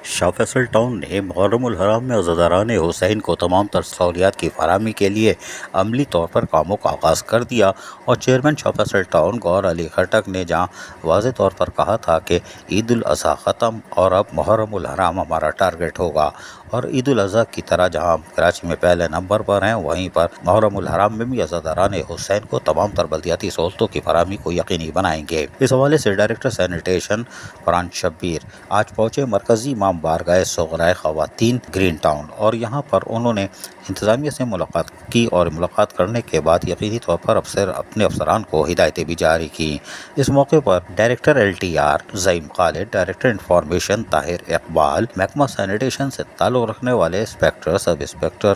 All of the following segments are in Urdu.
شاہ فیصل ٹاؤن نے محرم الحرام میں عزاداران حسین کو تمام تر سہولیات کی فراہمی کے لیے عملی طور پر کاموں کا آغاز کر دیا، اور چیئرمین شاہ فیصل ٹاؤن گور علی خٹک نے جہاں واضح طور پر کہا تھا کہ عید الاضحیٰ ختم اور اب محرم الحرام ہمارا ٹارگٹ ہوگا، اور عید الاضحیٰ کی طرح جہاں کراچی میں پہلے نمبر پر ہیں، وہیں پر محرم الحرام میں بھی عزاداران حسین کو تمام تر بلدیاتی سہولتوں کی فراہمی کو یقینی بنائیں گے۔ اس حوالے سے ڈائریکٹر سینیٹیشن فرحان شبیر آج پہنچے مرکزی امام بارگاہ صغرائے خواتین گرین ٹاؤن، اور یہاں پر انہوں نے انتظامیہ سے ملاقات کی، اور ملاقات کرنے کے بعد یقینی طور پر اپنے افسران کو ہدایتیں بھی جاری کی۔ اس موقع پر ڈائریکٹر LTR زعیم خالد، ڈائریکٹر انفارمیشن طاہر اقبال، محکمہ سینیٹیشن سے تعلق رکھنے والے انسپیکٹر، سب انسپیکٹر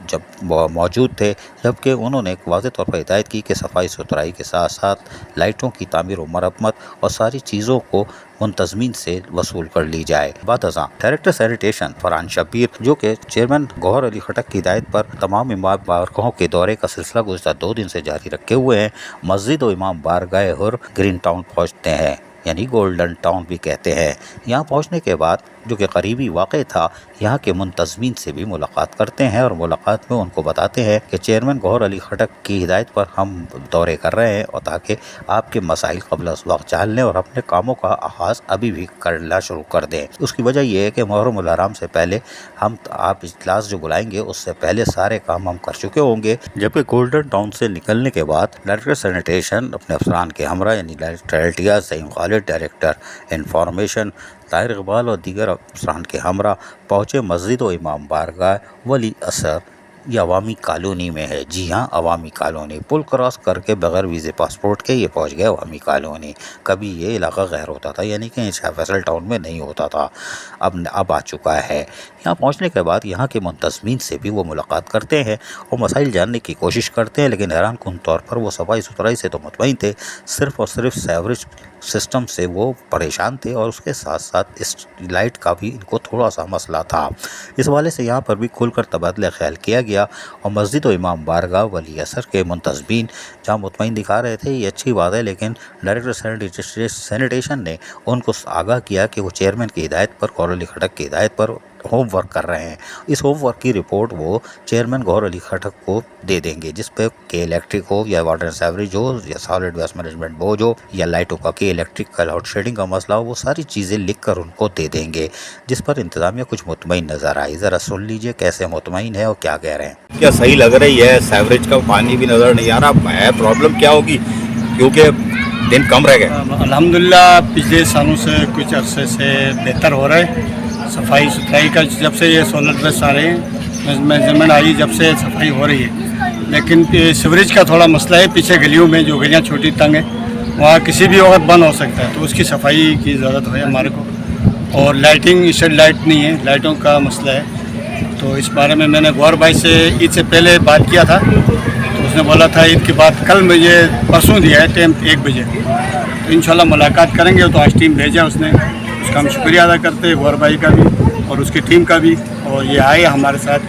جب موجود تھے، جبکہ انہوں نے واضح طور پر ہدایت کی کہ صفائی ستھرائی کے ساتھ ساتھ لائٹوں کی تعمیر و مرمت اور ساری چیزوں کو منتظمین سے وصول کر لی جائے۔ بعد ازاں ڈائریکٹر سینیٹیشن فرحان شبیر، جو کہ چیئرمین گوہر علی خٹک کی ہدایت پر تمام امام بارگاہوں کے دورے کا سلسلہ گزشتہ 2 دن سے جاری رکھے ہوئے ہیں، مسجد و امام بارگاہ ہر گرین ٹاؤن پہنچتے ہیں، یعنی گولڈن ٹاؤن بھی کہتے ہیں۔ یہاں پہنچنے کے بعد جو کہ قریبی واقع تھا، یہاں کے منتظمین سے بھی ملاقات کرتے ہیں، اور ملاقات میں ان کو بتاتے ہیں کہ چیئرمین گوہر علی خٹک کی ہدایت پر ہم دورے کر رہے ہیں، اور تاکہ آپ کے مسائل قبل از وقت جان لیں اور اپنے کاموں کا آغاز ابھی بھی کرنا شروع کر دیں۔ اس کی وجہ یہ ہے کہ محرم الحرام سے پہلے آپ اجلاس جو بلائیں گے اس سے پہلے سارے کام ہم کر چکے ہوں گے، جبکہ گولڈن ٹاؤن سے نکلنے کے بعد ڈائریکٹر سینیٹیشن اپنے افسران کے ہمراہ، یعنی ڈائریکٹر LTR زعیم خالد، ڈائریکٹر انفارمیشن طاہر اقبال اور دیگر افسران کے ہمراہ پہنچے مسجد و امام بارگاہ ولی اثر، یہ عوامی کالونی میں ہے۔ جی ہاں، عوامی کالونی، پل کراس کر کے بغیر ویزے پاسپورٹ کے یہ پہنچ گئے عوامی کالونی۔ کبھی یہ علاقہ غیر ہوتا تھا، یعنی کہ شاہ فیصل ٹاؤن میں نہیں ہوتا تھا، اب آ چکا ہے۔ یہاں پہنچنے کے بعد یہاں کے منتظمین سے بھی وہ ملاقات کرتے ہیں اور مسائل جاننے کی کوشش کرتے ہیں، لیکن حیران کن طور پر وہ صفائی ستھرائی سے تو مطمئن تھے، صرف اور صرف سیوریج سسٹم سے وہ پریشان تھے، اور اس کے ساتھ ساتھ لائٹ کا بھی ان کو تھوڑا سا مسئلہ تھا۔ اس حوالے سے یہاں پر بھی کھل کر تبادلہ خیال کیا گیا، اور مسجد و امام بارگاہ ولی اثر کے منتظمین جہاں مطمئن دکھا رہے تھے، یہ اچھی بات ہے، لیکن ڈائریکٹر سینیٹیشن نے ان کو آگاہ کیا کہ وہ چیئرمین کی ہدایت پر، گوہر علی خٹک کی ہدایت پر ہوم ورک کر رہے ہیں۔ اس ہوم ورک کی رپورٹ وہ چیئرمین گوہر علی خٹک کو دے دیں گے، جس پہ کہ الیکٹرک ہو یا واٹر سیوریج ہو یا سالڈ ویسٹ مینجمنٹ بورڈ ہو یا لائٹوں کا کہ الیکٹرک کا لوڈ شیڈنگ کا مسئلہ ہو، وہ ساری چیزیں لکھ کر ان کو دے دیں گے، جس پر انتظامیہ کچھ مطمئن نظر آئی۔ ذرا سن لیجئے کیسے مطمئن ہے اور کیا کہہ رہے ہیں۔ کیا صحیح لگ رہی ہے؟ سیوریج کا پانی بھی نظر نہیں آ رہا ہے، پرابلم کیا ہوگی کیونکہ دن کم رہ گئے؟ الحمدللہ پچھلے سالوں سے کچھ عرصے سے بہتر ہو رہا ہے صفائی ستھرائی کا، جب سے یہ سولر بیس آ رہے ہیں، میجرمنٹ آئی جب سے صفائی ہو رہی ہے، لیکن سیوریج کا تھوڑا مسئلہ ہے۔ پیچھے گلیوں میں جو گلیاں چھوٹی تنگ ہیں، وہاں کسی بھی وقت بند ہو سکتا ہے، تو اس کی صفائی کی ضرورت ہے ہمارے کو۔ اور لائٹنگ، اسٹریٹ لائٹ نہیں ہے، لائٹوں کا مسئلہ ہے، تو اس بارے میں نے گوہر بھائی سے عید سے پہلے بات کیا تھا، تو اس نے بولا تھا عید کے بعد، کل مجھے پرسوں دیا ہے ٹائم 1 بجے، تو انشاءاللہ ملاقات کریں گے۔ تو آج ٹیم بھیجا اس نے، اس کا ہم شکریہ ادا کرتے ہیں گوہر بھائی کا بھی اور اس کی ٹیم کا بھی، اور یہ آئے ہمارے ساتھ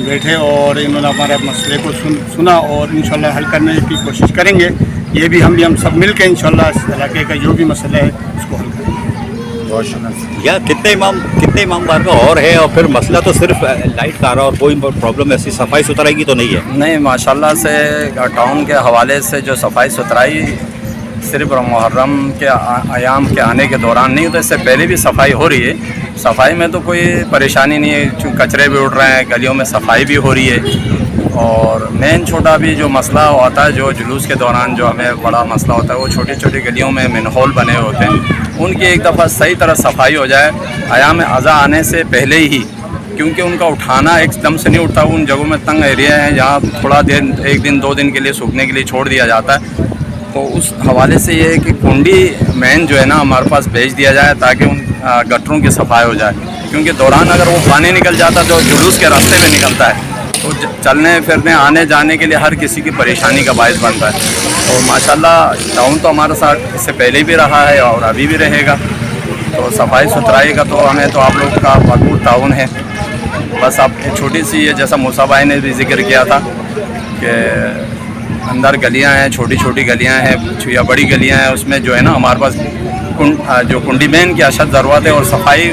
بیٹھے اور انہوں نے ہمارے مسئلے کو سنا اور انشاءاللہ حل کرنے کی کوشش کریں گے۔ یہ بھی ہم سب مل کے انشاءاللہ اس علاقے کا جو بھی مسئلہ ہے اس کو حل کریں گے۔ یا کتنے امام بارگاہ اور ہے، اور پھر مسئلہ تو صرف لائٹ کا آ رہا اور کوئی پرابلم ایسی صفائی ستھرائی کی تو نہیں ہے؟ نہیں، ماشاءاللہ سے ٹاؤن کے حوالے سے جو صفائی ستھرائی صرف محرم کے ایام کے آنے کے دوران نہیں ہوتا، اس سے پہلے بھی صفائی ہو رہی ہے۔ صفائی میں تو کوئی پریشانی نہیں ہے، چونکہ کچرے بھی اڑ رہے ہیں، گلیوں میں صفائی بھی ہو رہی ہے، اور مین چھوٹا بھی جو مسئلہ ہوتا ہے، جو جلوس کے دوران جو ہمیں بڑا مسئلہ ہوتا ہے، وہ چھوٹی چھوٹی گلیوں میں مینہول بنے ہوتے ہیں، ان کی ایک دفعہ صحیح طرح صفائی ہو جائے ایام اضحیٰ آنے سے پہلے ہی، کیونکہ ان کا اٹھانا ایک دم سے نہیں اٹھتا، ان جگہوں میں تنگ ایریا ہیں جہاں تھوڑا دیر 1 دن 2 دن کے لیے سوکھنے کے لیے چھوڑ دیا جاتا ہے۔ تو اس حوالے سے یہ ہے کہ کنڈی مین جو ہے نا ہمارے پاس بھیج دیا جائے تاکہ ان گٹروں کی صفائی ہو جائے، کیونکہ دوران اگر وہ پانی نکل جاتا تو جلوس کے راستے میں نکلتا ہے، تو چلنے پھرنے آنے جانے کے لیے ہر کسی کی پریشانی کا باعث بنتا ہے۔ اور ماشاءاللہ ٹاؤن تو ہمارے ساتھ اس سے پہلے بھی رہا ہے اور ابھی بھی رہے گا، تو صفائی ستھرائی کا تو ہمیں تو آپ لوگ کا بھرپور تعاون ہے۔ بس اب چھوٹی سی یہ جیسا موسیٰ بھائی نے بھی ذکر کیا تھا کہ اندر گلیاں ہیں، چھوٹی چھوٹی گلیاں ہیں یا بڑی گلیاں ہیں، اس میں جو ہے نا ہمارے پاس جو کنڈی مین کی اشد ضرورت ہے، اور صفائی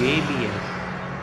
KBS